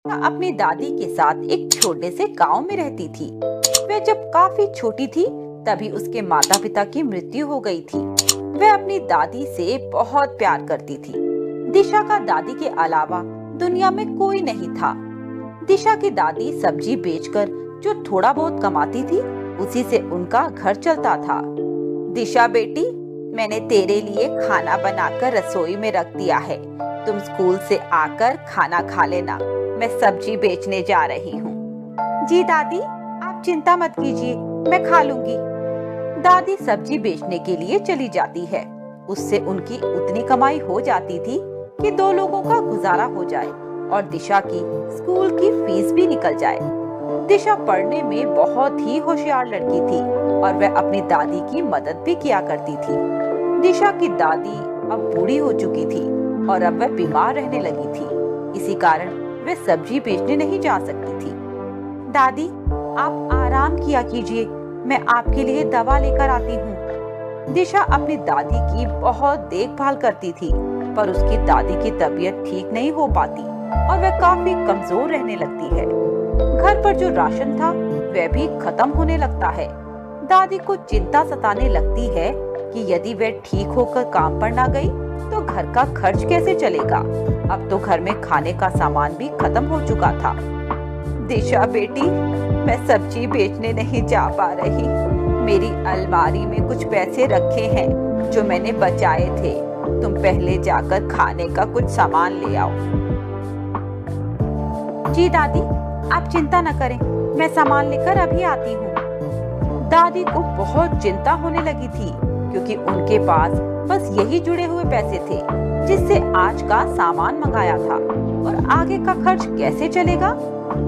वह अपनी दादी के साथ एक छोटे से गांव में रहती थी। वह जब काफी छोटी थी तभी उसके माता पिता की मृत्यु हो गई थी। वह अपनी दादी से बहुत प्यार करती थी। दिशा का दादी के अलावा दुनिया में कोई नहीं था। दिशा की दादी सब्जी बेचकर जो थोड़ा बहुत कमाती थी उसी से उनका घर चलता था। दिशा बेटी, मैंने तेरे लिए खाना बनाकर रसोई में रख दिया है। तुम स्कूल से आकर खाना खा लेना। मैं सब्जी बेचने जा रही हूँ। जी दादी, आप चिंता मत कीजिए, मैं खा लूंगी। दादी सब्जी बेचने के लिए चली जाती है। उससे उनकी उतनी कमाई हो जाती थी कि दो लोगों का गुजारा हो जाए और दिशा की स्कूल की फीस भी निकल जाए। दिशा पढ़ने में बहुत ही होशियार लड़की थी और वह अपनी दादी की मदद भी किया करती थी। दिशा की दादी अब बूढ़ी हो चुकी थी और अब वह बीमार रहने लगी थी। इसी कारण वह सब्जी बेचने नहीं जा सकती थी। दादी, आप आराम किया कीजिए, मैं आपके लिए दवा लेकर आती हूँ। दिशा अपनी दादी की बहुत देखभाल करती थी, पर उसकी दादी की तबीयत ठीक नहीं हो पाती और वह काफी कमजोर रहने लगती है। घर पर जो राशन था वह भी खत्म होने लगता है। दादी को चिंता सताने लगती है कि यदि वह ठीक होकर काम पर ना गई तो घर का खर्च कैसे चलेगा। अब तो घर में खाने का सामान भी खत्म हो चुका था। दिशा बेटी, मैं सब्जी बेचने नहीं जा पा रही। मेरी अलमारी में कुछ पैसे रखे हैं जो मैंने बचाए थे। तुम पहले जाकर खाने का कुछ सामान ले आओ। जी दादी, आप चिंता न करें, मैं सामान लेकर अभी आती हूँ। दादी को बहुत चिंता होने लगी थी क्योंकि उनके पास बस यही जुड़े हुए पैसे थे जिससे आज का सामान मंगाया था और आगे का खर्च कैसे चलेगा।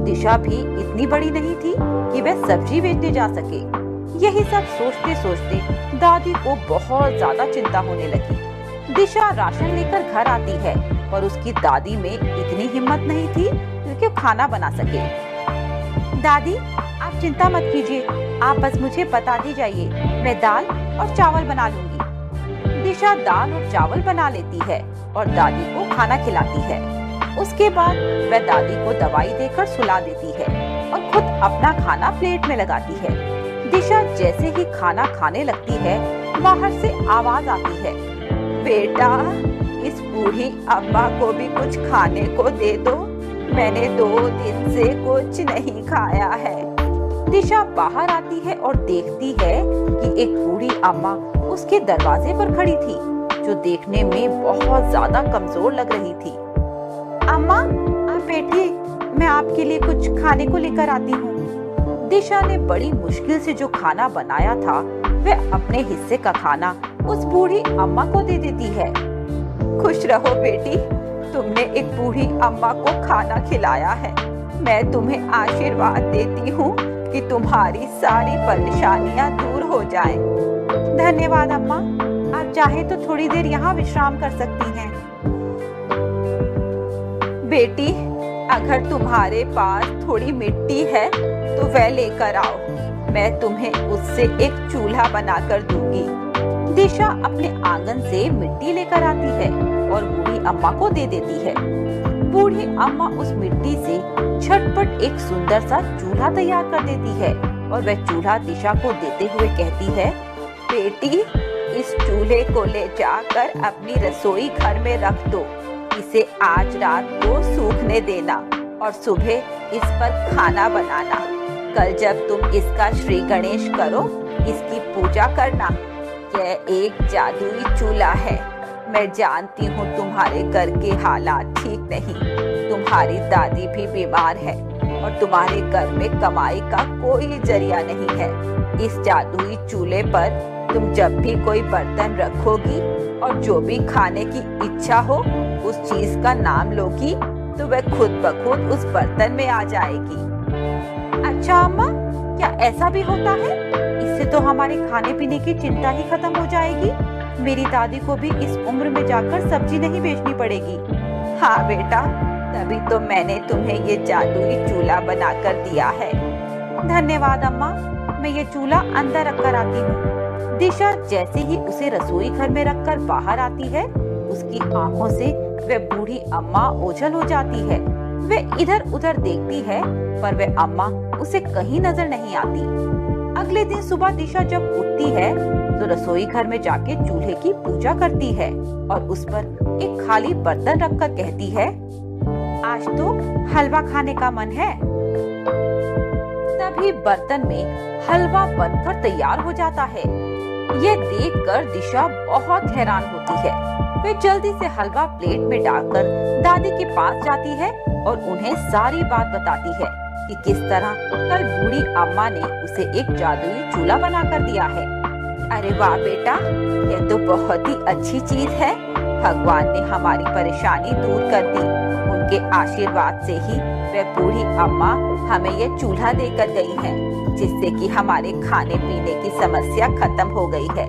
दिशा भी इतनी बड़ी नहीं थी कि वह सब्जी बेचने जा सके। यही सब सोचते सोचते दादी को बहुत ज्यादा चिंता होने लगी। दिशा राशन लेकर घर आती है पर उसकी दादी में इतनी हिम्मत नहीं थी कि वो खाना बना सके। दादी, आप चिंता मत कीजिए, आप बस मुझे बता दी जाइए, मैं दाल और चावल बना लूंगी। दिशा दाल और चावल बना लेती है और दादी को खाना खिलाती है। उसके बाद वह दादी को दवाई देकर सुला देती है और खुद अपना खाना प्लेट में लगाती है। दिशा जैसे ही खाना खाने लगती है बाहर से आवाज आती है, बेटा, इस बूढ़ी अम्मा को भी कुछ खाने को दे दो। मैंने 2 दिन से कुछ नहीं खाया है। दिशा बाहर आती है और देखती है कि एक बूढ़ी अम्मा उसके दरवाजे पर खड़ी थी जो देखने में बहुत ज्यादा कमजोर लग रही थी। अम्मा, आप बैठिए, मैं आपके लिए कुछ खाने को लेकर आती हूँ। दिशा ने बड़ी मुश्किल से जो खाना बनाया था वह अपने हिस्से का खाना उस बूढ़ी अम्मा को दे देती है। खुश रहो बेटी, तुमने एक बूढ़ी अम्मा को खाना खिलाया है। मैं तुम्हें आशीर्वाद देती हूँ कि तुम्हारी सारी परेशानियाँ दूर हो जाएं। धन्यवाद अम्मा, आप चाहे तो थोड़ी देर यहाँ विश्राम कर सकती हैं। बेटी, अगर तुम्हारे पास थोड़ी मिट्टी है तो वह लेकर आओ, मैं तुम्हें उससे एक चूल्हा बनाकर दूंगी। दिशा अपने आंगन से मिट्टी लेकर आती है और बूढ़ी अम्मा को दे देती है। बूढ़ी अम्मा उस मिट्टी से झटपट एक सुंदर सा चूल्हा तैयार कर देती है और वह चूल्हा दिशा को देते हुए कहती है, बेटी, इस चूल्हे को ले जाकर अपनी रसोई घर में रख दो। इसे आज रात को सूखने देना और सुबह इस पर खाना बनाना। कल जब तुम इसका श्री गणेश करो, इसकी पूजा करना। यह एक जादुई चूल्हा है। मैं जानती हूँ तुम्हारे घर के हालात ठीक नहीं, तुम्हारी दादी भी बीमार है और तुम्हारे घर में कमाई का कोई जरिया नहीं है। इस जादुई चूल्हे पर तुम जब भी कोई बर्तन रखोगी और जो भी खाने की इच्छा हो उस चीज का नाम लोगी तो वह खुद ब खुद उस बर्तन में आ जाएगी। अच्छा अम्मा, क्या ऐसा भी होता है? इससे तो हमारे खाने पीने की चिंता ही खत्म हो जाएगी। मेरी दादी को भी इस उम्र में जाकर सब्जी नहीं बेचनी पड़ेगी। हाँ बेटा, तभी तो मैंने तुम्हें ये जादुई चूल्हा बनाकर दिया है। धन्यवाद अम्मा, मैं ये चूल्हा अंदर रखकर आती हूँ। दिशा जैसे ही उसे रसोई घर में रखकर बाहर आती है, उसकी आंखों से वह बूढ़ी अम्मा ओझल हो जाती है। वे इधर उधर देखती है पर वे अम्मा उसे कहीं नजर नहीं आती। अगले दिन सुबह दिशा जब उठती है तो रसोई घर में जाके चूल्हे की पूजा करती है और उस पर एक खाली बर्तन रखकर कहती है, आज तो हलवा खाने का मन है। तभी बर्तन में हलवा बनकर तैयार हो जाता है। यह देखकर दिशा बहुत हैरान होती है। वे जल्दी से हलवा प्लेट में डालकर दादी के पास जाती है और उन्हें सारी बात बताती है कि किस तरह कल बूढ़ी अम्मा ने उसे एक जादुई चूल्हा बना कर दिया है। अरे वाह बेटा, यह तो बहुत ही अच्छी चीज है। भगवान ने हमारी परेशानी दूर कर दी। उनके आशीर्वाद से ही वह बूढ़ी अम्मा हमें यह चूल्हा देकर गई है, जिससे कि हमारे खाने पीने की समस्या खत्म हो गई है।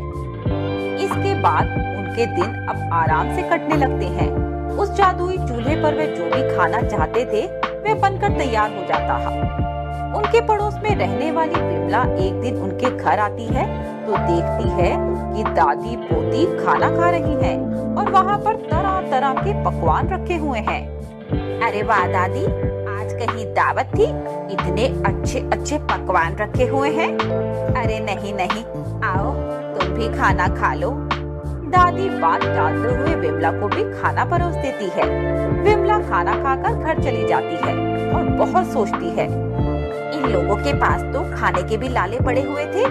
इसके बाद उनके दिन अब आराम से कटने लगते हैं। उस जादुई चूल्हे पर वे जो भी खाना चाहते थे वे बनकर तैयार हो जाता है। उनके पड़ोस में रहने वाली विमला एक दिन उनके घर आती है तो देखती है कि दादी पोती खाना खा रही हैं और वहाँ पर तरह तरह के पकवान रखे हुए हैं। अरे वाह दादी, आज कहीं दावत थी? इतने अच्छे अच्छे पकवान रखे हुए हैं। अरे नहीं नहीं, आओ तुम भी खाना खा लो। दादी बात टालते हुए विमला को भी खाना परोस देती है। विमला खाना खाकर घर चली जाती है और बहुत सोचती है, इन लोगों के पास तो खाने के भी लाले पड़े हुए थे।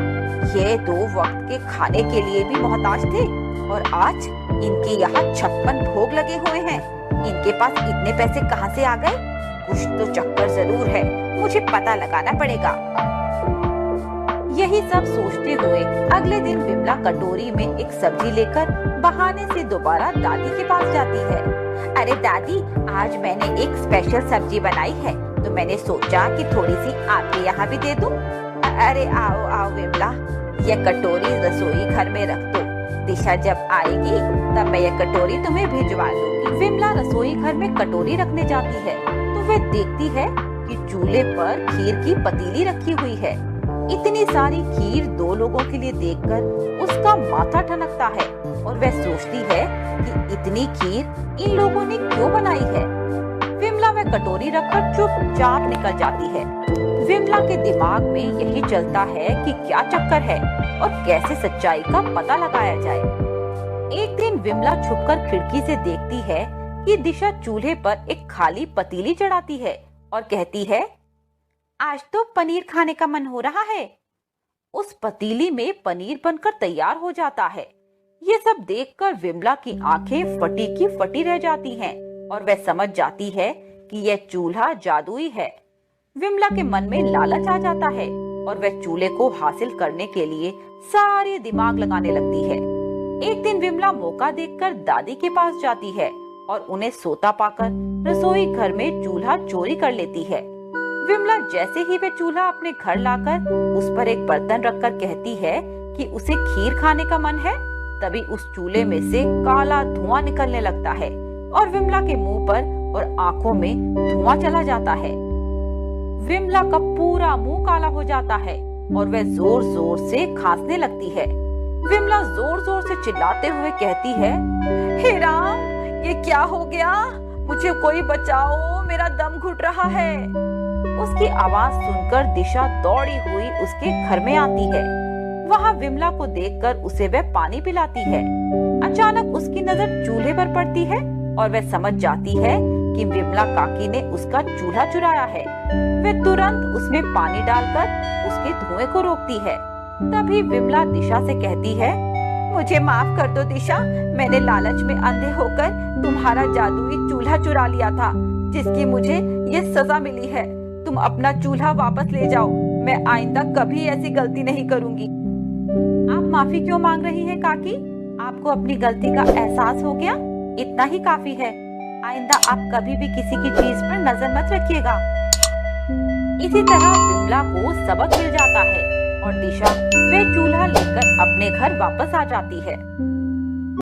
ये 2 वक्त के खाने के लिए भी मोहताज थे और आज इनके यहाँ 56 भोग लगे हुए हैं। इनके पास इतने पैसे कहाँ से आ गए? कुछ तो चक्कर जरूर है, मुझे पता लगाना पड़ेगा। यही सब सोचते हुए अगले दिन विमला कटोरी में एक सब्जी लेकर बहाने से दोबारा दादी के पास जाती है। अरे दादी, आज मैंने एक स्पेशल सब्जी बनाई है तो मैंने सोचा कि थोड़ी सी आपके यहाँ भी दे दूं। अरे आओ आओ विमला, यह कटोरी रसोई घर में रख दो। दिशा जब आएगी तब मैं यह कटोरी तुम्हें भिजवा दूंगी। विमला रसोई घर में कटोरी रखने जाती है तो वे देखती है कि चूल्हे पर खीर की पतीली रखी हुई है। इतनी सारी खीर 2 लोगों के लिए देखकर उसका माथा ठनकता है और वह सोचती है कि इतनी खीर इन लोगों ने क्यों बनाई है। विमला वह कटोरी रखकर चुपचाप निकल जाती है। विमला के दिमाग में यही चलता है कि क्या चक्कर है और कैसे सच्चाई का पता लगाया जाए। एक दिन विमला छुपकर खिड़की से देखती है कि दिशा चूल्हे पर एक खाली पतीली चढ़ाती है और कहती है, आज तो पनीर खाने का मन हो रहा है। उस पतीली में पनीर बनकर तैयार हो जाता है। ये सब देखकर विमला की आंखें फटी की फटी रह जाती हैं और वह समझ जाती है कि यह चूल्हा जादुई है। विमला के मन में लालच आ जाता है और वह चूल्हे को हासिल करने के लिए सारे दिमाग लगाने लगती है। एक दिन विमला मौका देखकर दादी के पास जाती है और उन्हें सोता पाकर रसोई घर में चूल्हा चोरी कर लेती है। विमला जैसे ही वे चूल्हा अपने घर लाकर उस पर एक बर्तन रखकर कहती है कि उसे खीर खाने का मन है, तभी उस चूल्हे में से काला धुआं निकलने लगता है और विमला के मुंह पर और आंखों में धुआं चला जाता है। विमला का पूरा मुंह काला हो जाता है और वह जोर जोर से खांसने लगती है। विमला जोर जोर से चिल्लाते हुए कहती है, हे राम, ये क्या हो गया? मुझे कोई बचाओ, मेरा दम घुट रहा है। उसकी आवाज सुनकर दिशा दौड़ी हुई उसके घर में आती है। वहाँ विमला को देखकर उसे वह पानी पिलाती है। अचानक उसकी नजर चूल्हे पर पड़ती है और वह समझ जाती है कि विमला काकी ने उसका चूल्हा चुराया है। वह तुरंत उसमें पानी डालकर उसके धुएं को रोकती है। तभी विमला दिशा से कहती है, मुझे माफ कर दो दिशा, मैंने लालच में अंधे होकर तुम्हारा जादुई चूल्हा चुरा लिया था, जिसकी मुझे ये सजा मिली है। तुम अपना चूल्हा वापस ले जाओ, मैं आइंदा कभी ऐसी गलती नहीं करूंगी। आप माफी क्यों मांग रही हैं काकी? आपको अपनी गलती का एहसास हो गया, इतना ही काफी है। आइंदा आप कभी भी किसी की चीज पर नजर मत रखिएगा। इसी तरह विमला को सबक मिल जाता है और दिशा वह चूल्हा लेकर अपने घर वापस आ जाती है।